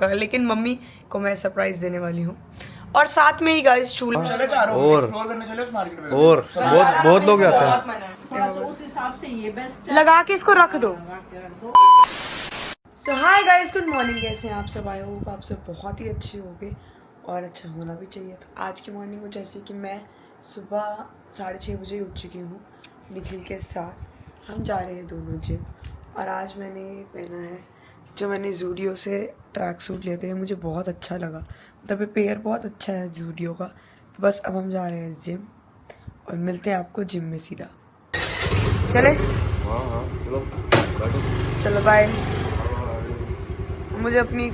लेकिन मम्मी को मैं सरप्राइज देने वाली हूँ। और साथ में ही गाइस चूल्हे और बहुत लोग जाते हैं। उस हिसाब से ये बेस्ट लगा के इसको रख दो। सो हाय गाइस, गुड मॉर्निंग। कैसे हैं आप सब? आई होप आप सब बहुत ही अच्छे होंगे और अच्छा होना भी चाहिए। तो आज की मॉर्निंग को जैसे कि मैं सुबह 6:30 बजे उठ चुकी हूँ निखिल के साथ। हम जा रहे हैं दोनों जिम। और आज मैंने पहना है जो मैंने जूडियो से ट्रैक सूट लिए थे, मुझे बहुत अच्छा लगा। मतलब ये पेयर बहुत अच्छा है जूडियो का। तो बस अब हम जा रहे हैं जिम और मिलते हैं आपको जिम में सीधा। चले? चलो बाय। मुझे अपनी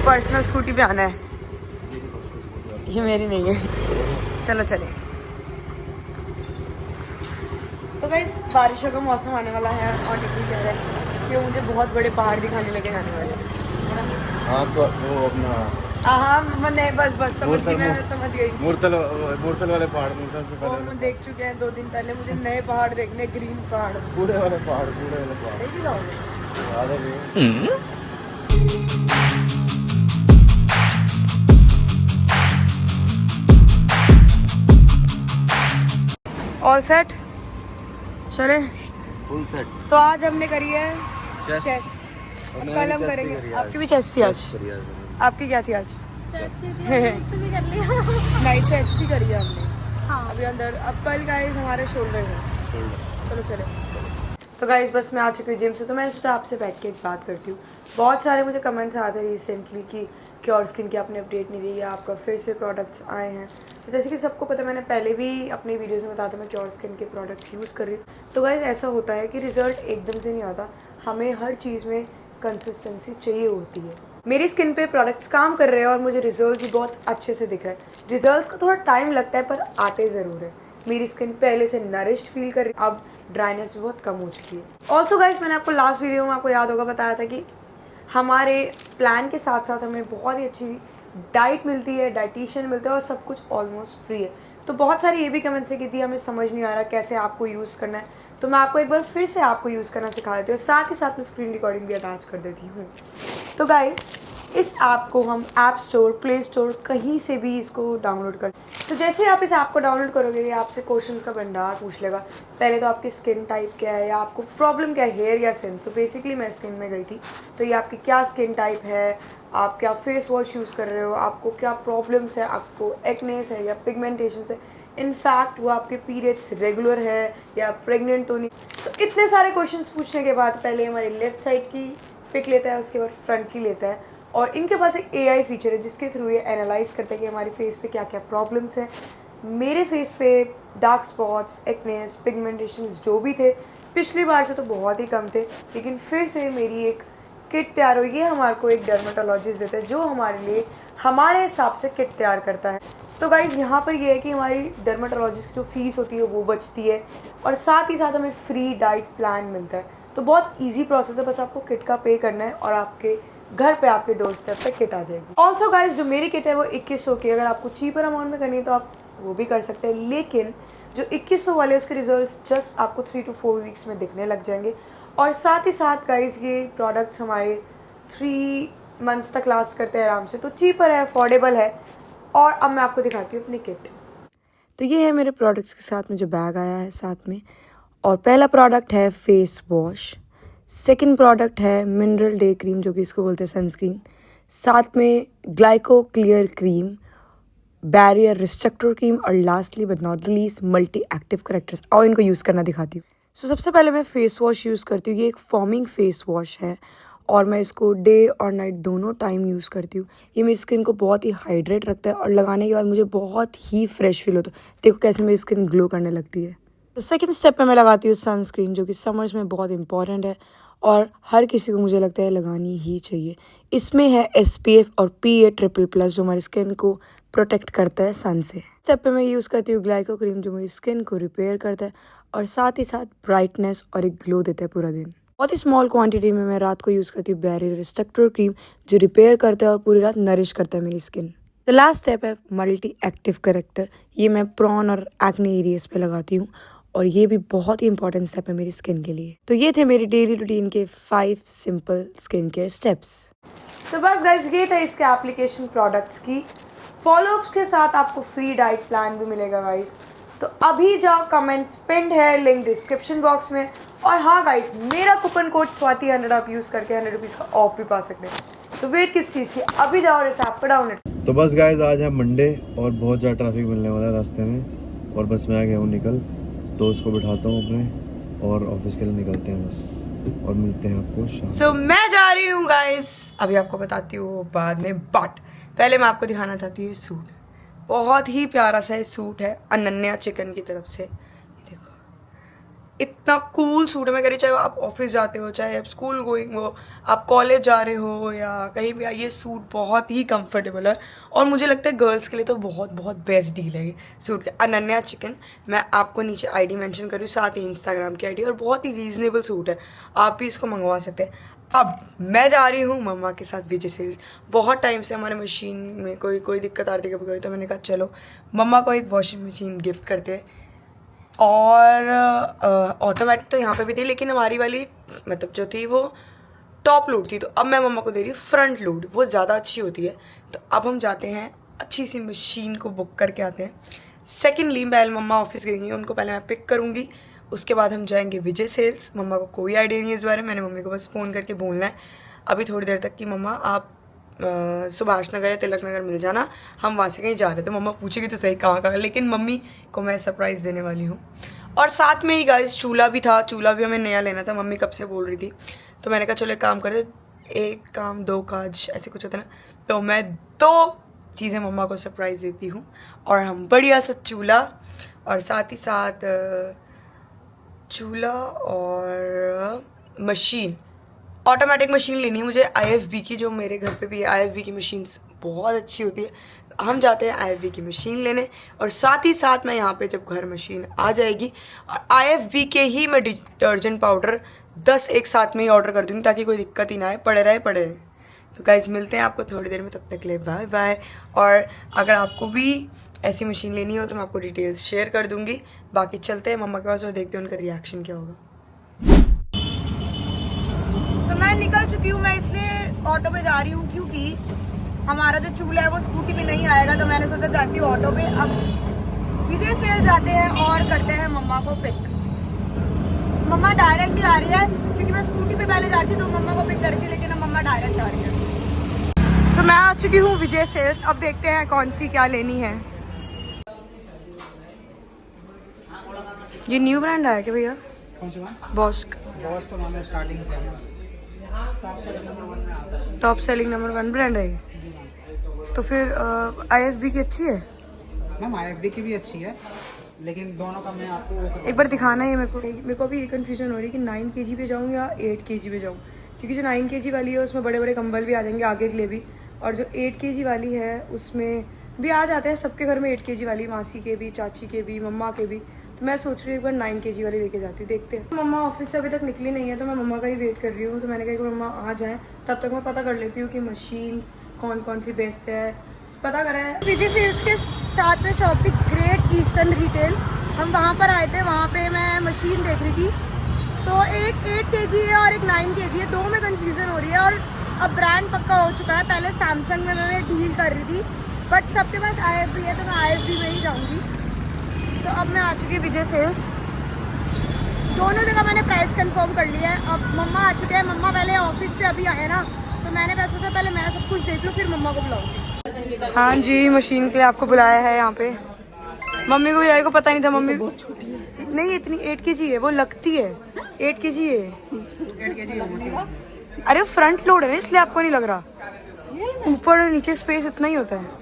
पर्सनल स्कूटी पे आना है, ये मेरी नहीं है। चलो चले। तो गाइस बारिशों का मौसम आने वाला है और निकल जा रहा है कि मुझे बहुत बड़े पहाड़ दिखाने लगे जाने वाले हैं। हाँ तो वो अपना हाँ मैंने बस समझ गई, मैं समझ गई। मूर्तल वाले पहाड़, मूर्तल से वो पहले हम देख चुके हैं 2 दिन पहले। मुझे नए पहाड़ देखने, ग्रीन पहाड़। पूरे वाले पहाड़ देख ही रहोगे। याद है भी। ऑल सेट, चले। Full set. तो आज हमने करी है चेस्ट। चेस्ट। और अब मैंने कल हम चेस्ट करेंगे। करी आपकी भी चेस्ट थी आज? आपकी क्या थी आज? नहीं, चेस्ट ही करी है हमने। हाँ। अभी अंदर। अब कल गाइस हमारे शोल्डर है। चलो चले। तो गाइस बस मैं आ चुकी हूँ जिम से। तो मैंने सोचा आपसे बैठ के एक बात करती हूँ। बहुत सारे मुझे कमेंट्स आते हैं रिसेंटली कि क्योर स्किन की आपने अपडेट नहीं दी या आपका फिर से प्रोडक्ट्स आए हैं। तो जैसे कि सबको पता, मैंने पहले भी अपनी वीडियोज़ में बताया था मैं क्योर स्किन के प्रोडक्ट्स यूज़ कर रही हूँ। तो गाइस ऐसा होता है कि रिजल्ट एकदम से नहीं आता, हमें हर चीज़ में कंसिस्टेंसी चाहिए होती है। मेरी स्किन पे प्रोडक्ट्स काम कर रहे हैं और मुझे रिजल्ट भी बहुत अच्छे से दिख रहा है। रिजल्ट्स को थोड़ा टाइम लगता है पर आते ज़रूर है। मेरी स्किन पहले से नरिश्ड फील कर रही है, अब ड्राइनेस भी बहुत कम हो चुकी है। ऑल्सो गाइस मैंने आपको लास्ट वीडियो में, आपको याद होगा, बताया था कि हमारे प्लान के साथ साथ हमें बहुत ही अच्छी डाइट मिलती है, डाइटिशियन मिलता है और सब कुछ ऑलमोस्ट फ्री है। तो बहुत सारी ये भी कमेंट्स है कि दी हमें समझ नहीं आ रहा कैसे आपको यूज़ करना है। तो मैं आपको एक बार फिर से आपको यूज़ करना सिखा देती हूँ और साथ ही साथ में स्क्रीन रिकॉर्डिंग भी अटैच कर देती हूँ। तो गाइस इस ऐप को हम ऐप स्टोर, प्ले स्टोर, कहीं से भी इसको डाउनलोड कर। तो जैसे आप इस ऐप को डाउनलोड करोगे ये आपसे क्वेश्चन का भंडार पूछ लेगा। पहले तो आपकी स्किन टाइप क्या है या आपको प्रॉब्लम क्या है, हेयर या सेंस। तो बेसिकली मैं स्किन में गई थी, तो ये आपकी क्या स्किन टाइप है, आप क्या फेस वॉश यूज़ कर रहे हो, आपको क्या प्रॉब्लम्स है, आपको एक्नेस है या पिगमेंटेशन है, इनफैक्ट वो आपके पीरियड्स रेगुलर है या प्रेग्नेंट तो नहीं। तो इतने सारे क्वेश्चंस पूछने के बाद पहले हमारी लेफ्ट साइड की पिक लेता है, उसके बाद फ्रंट की लेता है। और इनके पास एक AI फीचर है जिसके थ्रू ये एनालाइज करते हैं कि हमारे फेस पे क्या क्या प्रॉब्लम्स हैं। मेरे फेस पे डार्क स्पॉट्स, एक्नेस, पिगमेंटेशंस जो भी थे पिछली बार से तो बहुत ही कम थे, लेकिन फिर से मेरी एक किट तैयार हुई है। हमारे को एक डर्माटोलॉजिस्ट देता है जो हमारे लिए हमारे हिसाब से किट तैयार करता है। तो गाइज यहाँ पर ये है कि हमारी डर्माटोलॉजिस्ट की जो फीस होती है वो बचती है और साथ ही साथ हमें फ्री डाइट प्लान मिलता है। तो बहुत ईजी प्रोसेस है, बस आपको किट का पे करना है और आपके घर पे, आपके डोर स्टेप पे किट आ जाएगी। ऑल्सो गाइज जो मेरी किट है वो 2100 की। अगर आपको चीपर अमाउंट में करनी है तो आप वो भी कर सकते हैं, लेकिन जो 2100 वाले उसके रिजल्ट्स जस्ट आपको 3 to 4 वीक्स में दिखने लग जाएंगे। और साथ ही साथ गाइज ये प्रोडक्ट्स हमारे 3 मंथ्स तक लास्ट करते हैं आराम से। तो चीपर है, अफोर्डेबल है। और अब मैं आपको दिखाती हूँ अपनी किट। तो ये है मेरे प्रोडक्ट्स के साथ में जो बैग आया है साथ में। और पहला प्रोडक्ट है फेस वॉश, सेकंड प्रोडक्ट है मिनरल डे क्रीम जो कि इसको बोलते हैं सनस्क्रीन, साथ में glyco clear cream, barrier restructor cream और lastly but not the least multi active correctors. और इनको यूज़ करना दिखाती हूँ। सो सबसे पहले मैं फेस वॉश यूज़ करती हूँ। ये एक फॉर्मिंग फेस वॉश है और मैं इसको डे और नाइट दोनों टाइम यूज़ करती हूँ। ये मेरी स्किन को बहुत ही हाइड्रेट रखता है और लगाने के बाद मुझे बहुत ही फ्रेश फील होता है। देखो कैसे मेरी स्किन ग्लो करने लगती है। तो सेकंड स्टेप पे मैं लगाती हूँ सनस्क्रीन जो कि समर्स में बहुत इंपॉर्टेंट है और हर किसी को मुझे लगता है लगानी ही चाहिए। इसमें है SPF और PA++ जो हमारी स्किन को प्रोटेक्ट करता है सन से। स्टेप पे मैं यूज़ करती हूँ ग्लाइको क्रीम जो मेरी स्किन को रिपेयर करता है और साथ ही साथ ब्राइटनेस और एक ग्लो देता है पूरा दिन। बहुत ही स्मॉल क्वांटिटी में मैं रात को यूज़ करती हूँ बैरियर रिस्ट्रक्टर क्रीम जो रिपेयर करता है और पूरी रात नरिश करता है मेरी स्किन। तो लास्ट स्टेप है मल्टी एक्टिव करेक्टर। ये मैं प्रॉन और एक्ने एरियाज पे लगाती हूँ और ये भी बहुत ही इंपॉर्टेंट स्टेप है मेरी स्किन के लिए। तो ये थे मेरी डेली रूटीन के 5 सिंपल स्किन केयर स्टेप्स। सो बस गाइस ये था इसके एप्लीकेशन प्रोडक्ट्स की। फॉलोअप्स के साथ आपको फ्री डाइट प्लान भी मिलेगा गाइस। तो अभी जाओ, कमेंट्स पिंड है, लिंक डिस्क्रिप्शन बॉक्स में। और हाँ गाइस, मेरा कूपन कोड स्वाति 100 आप यूज़ करके 100 रुपीज़ का ऑफ भी पा सकते हैं। तो वेट किस चीज़ की, अभी जाओ और इस ऐप को डाउनलोड। तो बस गाइस आज है मंडे और बहुत ज़्यादा ट्रैफिक मिलने वाला है रास्ते में, और बस मैं आ गया हूँ निकल, तो उसको बिठाता हूँ अपने और ऑफिस के लिए निकलते हैं बस, और मिलते हैं आपको शाम। सो मैं जा रही हूँ गाइस, अभी आपको बताती हूँ बाद में, बट पहले मैं आपको दिखाना चाहती हूँ ये सूट। बहुत ही प्यारा सा ये सूट है अनन्या चिकन की तरफ से। ये देखो, इतना कूल सूट है। मैं कह रही, चाहे आप ऑफिस जाते हो, चाहे आप स्कूल गोइंग हो, आप कॉलेज जा रहे हो या कहीं भी, ये सूट बहुत ही कंफर्टेबल है। और मुझे लगता है गर्ल्स के लिए तो बहुत बहुत बेस्ट डील है ये सूट के। अनन्या चिकन, मैं आपको नीचे आईडी मेंशन करूँ, साथ ही इंस्टाग्राम की आईडी, और बहुत ही रीजनेबल सूट है, आप भी इसको मंगवा सकते हैं। अब मैं जा रही हूँ मम्मा के साथ विजय सेल्स। बहुत टाइम से हमारे मशीन में कोई दिक्कत आ रही थी कभी कभी, तो मैंने कहा चलो मम्मा को एक वॉशिंग मशीन गिफ्ट करते हैं। और ऑटोमेटिक तो यहाँ पे भी थी, लेकिन हमारी वाली मतलब जो थी वो टॉप लोड थी, तो अब मैं मम्मा को दे रही हूँ फ्रंट लोड, वो ज़्यादा अच्छी होती है। तो अब हम जाते हैं, अच्छी सी मशीन को बुक करके आते हैं। सेकेंडली पहले मम्मा ऑफिस गई हैं, उनको पहले मैं पिक करूँगी, उसके बाद हम जाएंगे विजय सेल्स। मम्मा को कोई आइडिया नहीं है इस बारे में, मैंने मम्मी को बस फ़ोन करके बोलना है अभी थोड़ी देर तक कि मम्मा आप सुभाष नगर या तिलक नगर मिल जाना, हम वहाँ से कहीं जा रहे हैं। तो मम्मा पूछेगी तो सही कहाँ, लेकिन मम्मी को मैं सरप्राइज़ देने वाली हूँ। और साथ में ही गाइस चूल्हा भी था, चूल्हा भी हमें नया लेना था, मम्मी कब से बोल रही थी। तो मैंने कहा चलो एक काम करते, एक काम दो काज ऐसे कुछ होता है ना, तो मैं 2 चीज़ें मम्मा को सरप्राइज़ देती हूँ। और हम बढ़िया सा चूल्हा, और साथ ही साथ चूल्हा और मशीन, ऑटोमेटिक मशीन लेनी है मुझे IFB की, जो मेरे घर पे भी है। IFB की मशीन्स बहुत अच्छी होती है, हम जाते हैं IFB की मशीन लेने। और साथ ही साथ मैं यहाँ पे जब घर मशीन आ जाएगी, और IFB के ही मैं डिटर्जेंट पाउडर 10 एक साथ में ही ऑर्डर कर दूँगी, ताकि कोई दिक्कत ही ना आए, पड़े रहे। तो गाइस मिलते हैं आपको थोड़ी देर में, तब तक ले बाय बाय। और अगर आपको भी ऐसी मशीन लेनी हो तो मैं आपको डिटेल्स शेयर कर दूँगी। बाकी चलते हैं मम्मा के पास और देखते हैं उनका रिएक्शन क्या होगा। मैं निकल चुकी हूँ, मैं इसलिए ऑटो में जा रही हूँ क्योंकि हमारा जो चूल्हा है वो स्कूटी पे नहीं आएगा, तो मैंने सोचा जाती हूँ ऑटो पे। अब विजय सेल्स जाते हैं और करते हैं मम्मा को पिक। मम्मा डायरेक्ट ही आ रही है, क्योंकि मैं स्कूटी पे पहले जाती तो मम्मा को पिक करती, लेकिन अब मम्मा डायरेक्ट आ रही है। सो मैं आ चुकी हूँ विजय सेल्स, अब देखते हैं कौन सी क्या लेनी है। ये न्यू ब्रांड आया क्या भैया? कौन सा? बॉस तो हमारे स्टार्टिंग से है, टॉप सेलिंग नंबर 1 ब्रांड है ये। तो फिर IFB की अच्छी है मैम। IFB की भी अच्छी है, लेकिन दोनों का मैं आपको एक बार दिखाना है मेरे को अभी ये कन्फ्यूजन हो रही है कि 9 kg पे जाऊँ या 8 kg पे जाऊँ, क्योंकि जो 9 kg वाली है उसमें बड़े बड़े कंबल भी आ जाएंगे आगे के लिए भी, और जो 8 kg वाली है उसमें भी आ जाते हैं सबके घर में 8 kg वाली, मासी के भी, चाची के भी, मम्मा के भी। तो मैं सोच रही हूँ एक बार 9 kg वाली लेके जाती हूँ, देखते हैं। मम्मा ऑफिस से अभी तक निकली नहीं है, तो मैं मम्मा का ही वेट कर रही हूँ। तो मैंने कहा कि मम्मा आ जाएँ, तब तक मैं पता कर लेती हूँ कि मशीन कौन कौन सी बेस्ट है, पता करा है। विजय सेल्स के साथ में शॉप थी ग्रेट ईस्टर्न रिटेल, हम वहाँ पर आए थे, वहाँ पे मैं मशीन देख रही थी। तो एक 8 kg है और एक 9 kg है, 2 में कन्फ्यूज़न हो रही है। और अब ब्रांड पक्का हो चुका है, पहले सैमसंग में मैं डील कर रही थी, बट सबके पास IFB है, तो मैं IFB में ही जाऊँगी। तो अब मैं आ चुकी हूँ विजय सेल्स, दोनों जगह मैंने प्राइस कंफर्म कर लिया है। अब मम्मा आ चुके हैं, मम्मा पहले ऑफिस से अभी आए ना, तो मैंने वैसे सोचा पहले मैं सब कुछ देख लूँ फिर मम्मा को बुलाऊंगी। हाँ जी, मशीन के लिए आपको बुलाया है यहाँ पे। मम्मी को भी को पता नहीं था, मम्मी बहुत छोटी है, नहीं इतनी 8 kg है, वो लगती है 8 kg है। 8 kg। अरे फ्रंट लोड है ना, इसलिए आपको नहीं लग रहा, ऊपर और नीचे स्पेस इतना ही होता है,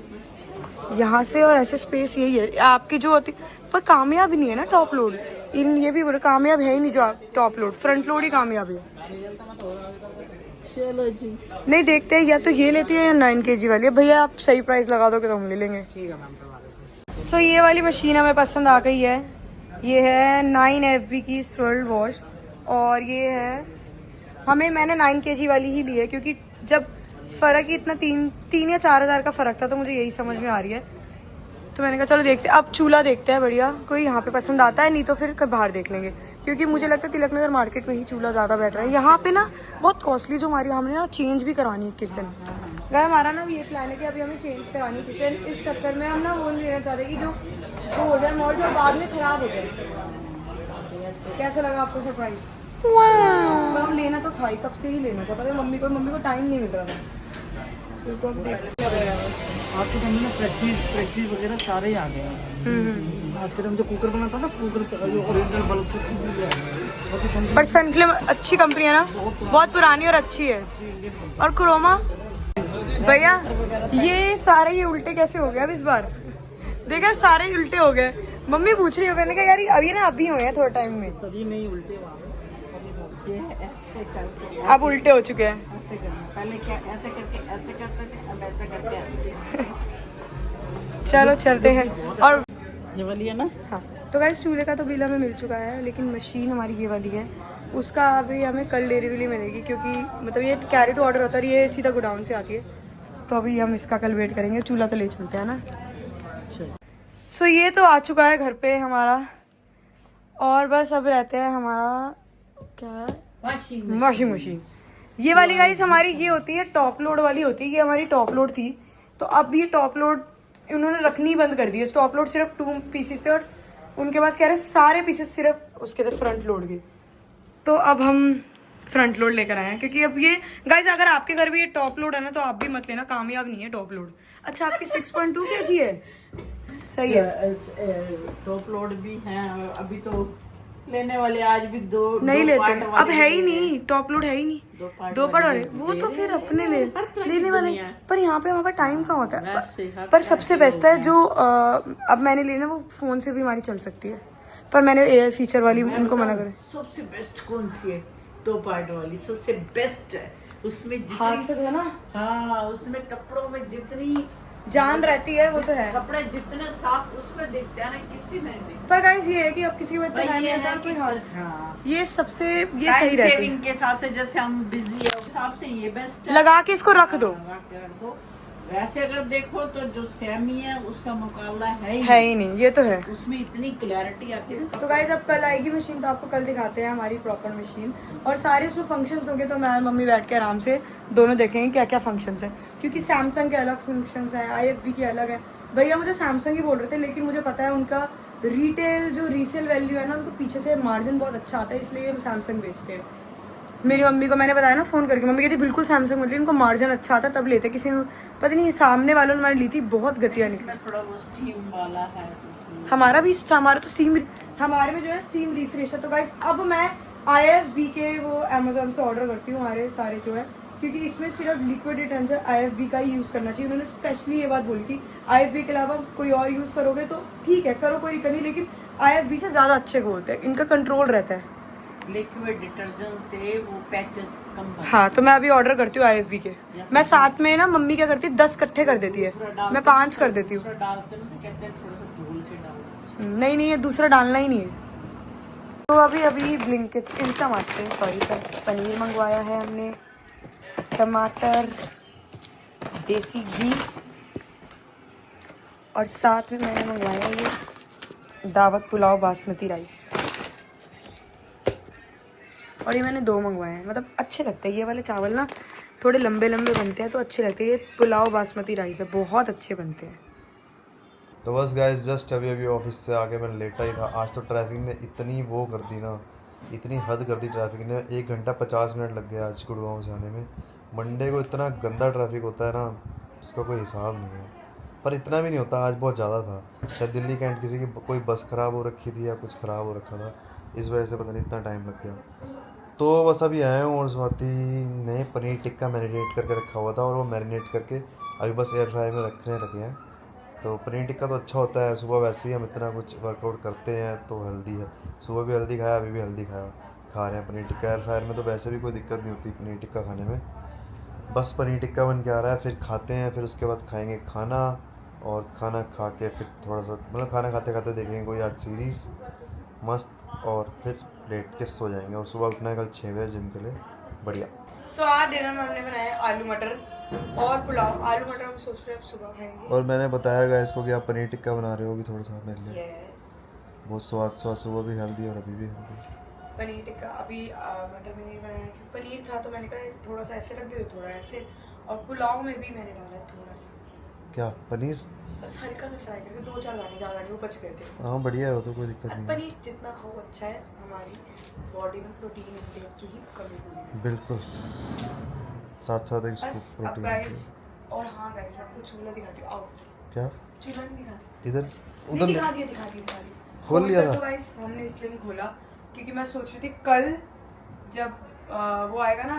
यहाँ से और ऐसे स्पेस यही है आपकी जो होती, पर कामयाब नहीं है ना टॉप लोड। इन ये भी बड़ा कामयाब है ही नहीं जो आप टॉप लोड, फ्रंट लोड ही कामयाब है। चलो जी, नहीं देखते हैं, या तो ये लेती है या 9 kg वाली। भैया आप सही प्राइस लगा दोगे तो हम ले लेंगे। ठीक है मैम, करवा देते हैं। सो ये वाली मशीन हमें पसंद आ गई है, ये है 9 FB की स्वर्ल वॉश, और ये है मैंने 9 kg वाली ही ली है, क्योंकि जब फ़र्क ही इतना 3 या 4 हज़ार का फ़र्क था, तो मुझे यही समझ में आ रही है। तो मैंने कहा चलो देखते हैं, अब चूल्हा देखते हैं बढ़िया कोई यहाँ पे पसंद आता है, नहीं तो फिर बाहर देख लेंगे, क्योंकि मुझे लगता है तिलक नगर मार्केट में ही चूल्हा ज़्यादा बेटर है। यहाँ पे ना बहुत कॉस्टली जो हमारी, हमने ना चेंज भी करवानी है किचन। गए हमारा ना ये प्लान है कि अभी हमें चेंज करानी किचन, इस चक्कर में हम ना वो नहीं लेना चाहते कि जो वो हो जाए मॉडल और बाद में ख़राब हो जाए। कैसा लगा आपको सरप्राइज? तो हम लेना तो था ही, कब से ही लेना था, पता है मम्मी को टाइम नहीं मिल रहा था। आपके घर में प्रेस्टीज वगैरह सारे ही आ गए हैं। आज के टाइम जो कुकर बना था ना, कुकर जो ओरिजिनल बल्ब से चीज़ है, पर सनफ्लेम अच्छी कंपनी है ना, बहुत पुरानी और अच्छी है। और क्रोमा भैया ये सारे ये उल्टे कैसे हो गए अब इस बार, देखा सारे ही उल्टे हो गए। मम्मी पूछ रही हो, मैंने कहा यार अभी ना अभी हुए हैं थोड़े टाइम में, सभी नहीं उल्टे अब उल्टे हो चुके हैं। पहले क्या ऐसे करके ऐसे करते थे, अब ऐसे करके चलो चलते हैं। और ये वाली है ना। हाँ तो गाइस चूल्हे का तो बिल हमें मिल चुका है, लेकिन मशीन हमारी ये वाली है, उसका अभी हमें कल डिलीवरी मिलेगी, क्योंकि मतलब ये कैरी टू ऑर्डर होता है, ये सीधा गोडाउन से आती है, तो अभी हम इसका कल वेट करेंगे। चूल्हा तो ले चलते हैं ना। सो ये तो आ चुका है घर पे हमारा, और बस अब रहते हैं हमारा क्या है, वॉशिंग मशीन। ये वाली गाइस हमारी ये होती है टॉप लोड वाली होती है, ये हमारी टॉप लोड थी, तो अब ये टॉप लोड उन्होंने रखनी बंद कर दी है। टॉप लोड सिर्फ 2 पीसेस थे, और उनके पास कह रहे सारे पीसेस सिर्फ उसके थे फ्रंट लोड के, तो अब हम फ्रंट लोड लेकर आए हैं, क्योंकि अब ये गाइस अगर आपके घर भी ये टॉप लोड है ना, तो आप भी मत लेना, कामयाब नहीं है टॉप लोड। अच्छा आपकी 6.2 kg है, सही है। टॉप लोड भी है, अभी तो लेने वाले आज भी दो नहीं दो लेते पार्ट अब वाले है ही नहीं, टॉप लोड है ही नहीं, दो पार्ट वाले वो तो फिर अपने लेने वाले। पर यहाँ पे हमारे टाइम कहाँ होता है। पर सबसे बेस्ट है जो अब मैंने लेना, वो फोन से भी हमारी चल सकती है, पर मैंने एयर फीचर वाली उनको मना करे। सबसे बेस्ट कौन सी है? 2 पार्ट वाली सबसे बेस्ट है, उसमें हाथ से धोना, हाँ उसमें कपड़ों में जितनी जान रहती है वो तो है, कपड़े जितने साफ उसमें दिखते हैं ना, किसी में नहीं। पर गाइस ये है कि अब किसी में इतना भाई टाइम ये नहीं होता है कोई कि हाथ, हाँ, ये सबसे ये सही टाइम रहती है। सेविंग के हिसाब से, जैसे हम बिजी है उस हिसाब से ये बेस्ट है। लगा के इसको रख दो, लगा के रख दो। वैसे अगर देखो तो जो सेमी है उसका मुकाबला है ही नहीं, ये तो है। उसमें इतनी क्लैरिटी आती है। तो गाइस अब कल आएगी मशीन, तो आपको कल दिखाते हैं हमारी प्रॉपर मशीन, और सारे उसमें फंक्शंस होंगे, तो मैं और मम्मी बैठ के आराम से दोनों देखेंगे क्या क्या फंक्शंस है, क्योंकि सैमसंग के अलग फंक्शंस है, IFB के अलग है। भैया मुझे सैमसंग ही बोल रहे थे, लेकिन मुझे पता है उनका रिटेल जो रीसेल वैल्यू है ना, उनको पीछे से मार्जिन बहुत अच्छा आता है, इसलिए हम सैमसंग बेचते हैं। मेरी मम्मी को मैंने बताया ना फ़ोन करके, मम्मी कहती बिल्कुल सैमसंग, मतलब इनको मार्जिन अच्छा आता तब लेते, किसी ने पता नहीं सामने वालों ने मैंने ली थी, बहुत घटिया निकली। थोड़ा वो स्टीम वाला है, हमारा भी हमारा तो स्टीम, हमारे में जो है स्टीम रिफ्रेश है। तो गाइस अब मैं IFB के वो अमेजोन से ऑर्डर करती हूँ हमारे सारे जो है, क्योंकि इसमें सिर्फ लिक्विड डिटर्जेंट IFB का ही यूज़ करना चाहिए। उन्होंने स्पेशली ये बात बोली थी, IFB के अलावा कोई और यूज़ करोगे तो ठीक है करो, कोई दिक्कत नहीं, लेकिन IFB से ज़्यादा अच्छे को होते हैं, इनका कंट्रोल रहता है। लिक्विड डिटर्जेंट से वो पैचेस कम बनते हैं। हाँ तो मैं अभी ऑर्डर करती हूँ IFB के। मैं साथ में ना, मम्मी क्या करती है 10 इकट्ठे कर देती है, मैं 5 कर देती हूँ। दूसरा डालते हैं ना, कहते हैं थोड़ा सा धुल के डालो। नहीं नहीं, ये दूसरा डालना ही नहीं है। तो अभी ब्लिंकिट इंस्टामार्ट से सॉरी पनीर मंगवाया है हमने, टमाटर, देसी घी, और साथ में मैंने मंगवाया ये दावत पुलाव बासमती राइस, और ये मैंने 2 मंगवाए हैं, मतलब अच्छे लगते हैं ये वाले चावल ना, थोड़े लंबे लंबे बनते हैं तो अच्छे लगते हैं। ये पुलाव बासमती राइस है, बहुत अच्छे बनते हैं। तो बस गाइस जस्ट अभी ऑफिस से आके मैं लेटा ही था। आज तो ट्रैफिक ने इतनी वो कर दी ना, इतनी हद कर दी ट्रैफिक ने, 1 घंटा 50 मिनट लग गया आज गुड़गांव से आने में। मंडे को इतना गंदा ट्रैफिक होता है ना, उसका कोई हिसाब नहीं है, पर इतना भी नहीं होता, आज बहुत ज़्यादा था। शायद दिल्ली कैंट किसी की कोई बस ख़राब हो रखी थी या कुछ ख़राब हो रखा था, इस वजह से पता नहीं इतना टाइम लग गया। तो बस अभी आया हूँ, और स्वाति ने पनीर टिक्का मैरिनेट करके रखा हुआ था, और वो मैरिनेट करके अभी बस एयर फ्रायर में रखने लगे हैं। तो पनीर टिक्का तो अच्छा होता है, सुबह वैसे ही हम इतना कुछ वर्कआउट करते हैं तो हेल्दी है। सुबह भी हेल्दी खाया, अभी भी हेल्दी खा रहे हैं पनीर टिक्का। एयर फ्रायर में तो वैसे भी कोई दिक्कत नहीं होती पनीर टिक्का खाने में। बस पनीर टिक्का बन के आ रहा है, फिर खाते हैं, फिर उसके बाद खाएंगे खाना, और खाना खा के फिर थोड़ा सा मतलब खाना खाते खाते देखेंगे कोई आज सीरीज़ मस्त, और फिर लेट के सो जाएंगे। और सुबह उठना है कल 6 बजे जिम के लिए, बढ़िया। सो आज डिनर में हमने बनाया आलू मटर, और पुलाव, आलू मटर हम सोच रहे हैं अब सुबह खाएंगे। और मैंने बताया गाइस को कि आप पनीर टिक्का बना रहे हो भी थोड़ा सा मेरे लिए। यस, बहुत स्वाद सुबह भी हेल्दी और अभी भी हेल्दी। पनीर टिक्का अभी मटर में नहीं बनाया क्योंकि पनीर था तो मैंने कहा थोड़ा सा ऐसे रख दे, थोड़ा ऐसे। और पुलाव में भी मैंने डाला थोड़ा सा, क्या पनीर? बस हल्का सा फ्राई करके 2-4 दाने, ज़्यादा नहीं, वो बच गए थे। हाँ बढ़िया है वो तो, कोई दिक्कत अब नहीं है। पनीर जितना खाओ अच्छा है, हमारी बॉडी में प्रोटीन इंटेक की ही कमी होगी। बिल्कुल, साथ साथ एक बस अब प्रोटीन। गाइस, और हाँ गाइस मैं आपको चूल्हा दिखाती हूँ, आओ। क्या? चूल्हा नहीं दिखा, इधर नहीं उधर दिखा दिया। खोल लिया था? तो गाइस हमने इसलिए नहीं खोला क्योंकि मैं सोच रही थी कल जब वो आएगा ना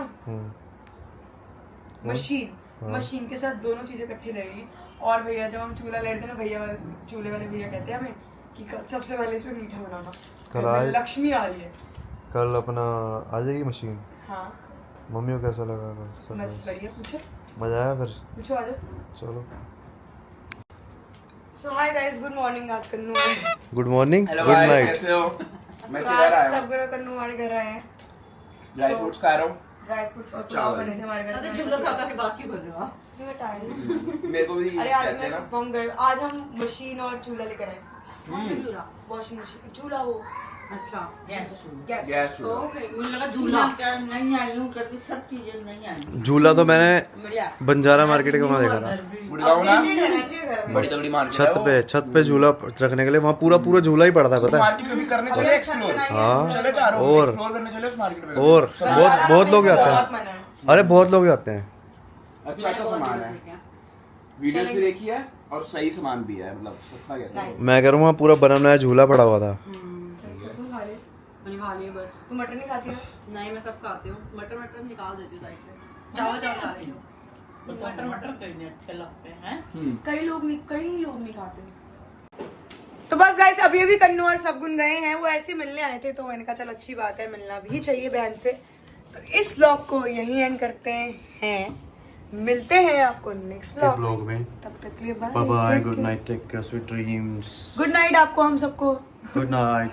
मशीन, हाँ। मशीन के साथ दोनों चीजें इकट्ठी रहेगी। और भैया जब हम चूल्हा लेते ना, भैया वाले चूल्हे वाले भैया कहते हैं हमें कि सबसे पहले इसमें मीठा बनाना, कल घर में आए- लक्ष्मी आ रही है। कल अपना आ जाएगी मशीन। हाँ मम्मी को कैसा लगा कल? सब बस बढ़िया, पूछो मजा आया फिर? पूछो, आ जाओ। चलो। So hi guys, good morning. आज Kannu good morning, hello good guys, night. कैसे हो? मैं तो किधर आज आया सब घर कन्नू हमारे घर आए हैं, ड्राई फ्रूट्स खा रहा हूँ। ड्राई फ्रूट्स और पुलाव बने थे हमारे घर अरे में। झूला खा के बात क्यों कर रहे हो आप? मैं tired हूँ। मेरे को भी अरे आज कहते मैं हैं ना। सुबह हम गए, आज हम मशीन और चूल्हा लेकर आए। झूला। वॉशिंग मशीन, चूल्हा वो अच्छा, गैस चूल्हा। गैस। गैस चूल्हा। ओके, मुझे लगा झूला नहीं आई हूँ करके सब चीजें नहीं आई। झूला तो मैंने बढ़िया। बंजारा मार्केट का वहाँ देखा था। गुड़गांव ना अपडेटेड रहना चाहिए घर में। बड़ी तगड़ी मार्केट है वो। छत पे झूला रखने के लिए वहाँ पूरा झूला ही पड़ता है, पता है? मार्केट में भी करने चले एक्सप्लोर। हाँ। चले चारों और- एक्सप्लोर करने चले उस मार्केट में। और बहुत लोग जाते बहुत हैं। मना है। अरे बहुत लोग जाते हैं। अच्छा सामान है, वीडियोस भी देखी है और सही सामान भी है, मतलब सस्ता कहते हैं। मैं कह रहा हूँ वहाँ पूरा बना बनाया झूला पड़ा हुआ था। तुम खा रहे हो? मैंने खा लिया बस। तुम मटन नहीं खाती ना? नहीं, मैं सब खाती हूँ। मटर निकाल देती हूँ साइड से। चावल खा लेती हूँ। मटर कहीं नहीं अच्छे लगते हैं। कई लोग नहीं खाते। तो बस गाइस अभी कन्नू और सबगुन गए हैं, वो ऐसे मिलने आए थे तो मैंने कहा चल अच्छी बात है, मिलना भी चाहिए बहन से। तो इस ब्लॉग को यहीं एंड करते हैं, मिलते हैं आपको नेक्स्ट ब्लॉग में। तब तक के लिए bye bye, good night, take care, sweet dreams. Good night आपको, हम सबको गुड नाइट।